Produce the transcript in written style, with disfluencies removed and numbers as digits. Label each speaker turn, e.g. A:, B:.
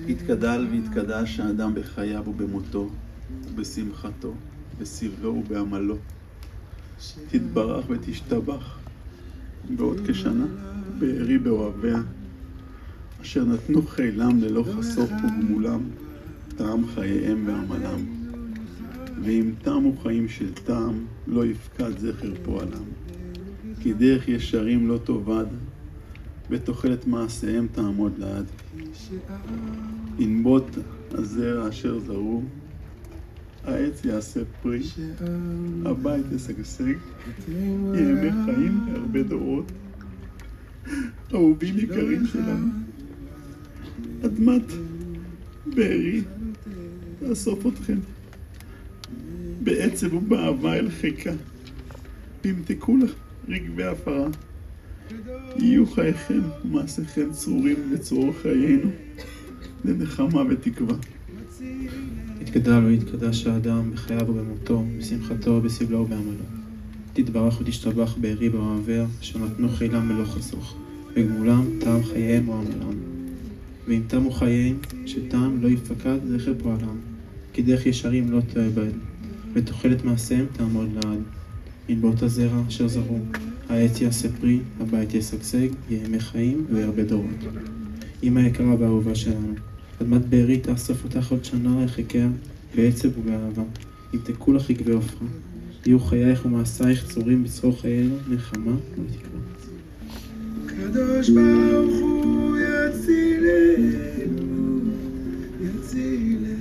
A: יתגדל ויתקדש האדם בחייו ובמותו, ובשמחתו, בסבלו ובעמלו. תתברך ותשתבח בעוד כשנה בארי באוהביה, אשר נתנו חילם ללא חסוך ובמולם, טעם חייהם ועמלם. ואם תמו חיים של טעם, לא יפקד זכר פועלם. כי דרך ישרים לא תאבד, בתוחלת מעשיהם תעמוד לעד. ינבוט הזרע אשר זרעו, העץ יעשה פרי, הבית ישגשג, ימי חיים להרבה דורות. אהובים יקרים שלנו, אדמת בארי תאסוף אתכם בעצב ובאהבה אל חיקה, וימתקו לך רגבי הפרה. יהיו חייכם ומעשיכם צרורים לצרור חיינו, לנחמה ותקווה.
B: יתגדל ויתקדש האדם בחייו ובמותו, בשמחתו, בסבלו ובעמלו. תתברך ותשתבח בארי באוהביה, אשר נתנו חילם בלא חסוך, וגמולם טעם חייהם ועמלם. ואם תמו חייהם, שטעם לא יפקד זכר פועלם, כי דרך ישרים לא תאבד, ותוחלת מעשיהם תעמוד לעד. ינבוט הזרע אשר זרעו, העץ יעשה פרי, הבית ישגשג, ימי חיים וירבה דורות. אמא יקרה והאהובה שלנו, אדמת בארי תאסוף אותך עוד שנה לחיקיה, בעצב ובאהבה. ימתקו לך רגבי עופרה, יהיו חייך ומעשייך צורים בצרור חיינו, נחמה ותקווה.
C: קדוש ברוך הוא יצילנו, יצילנו.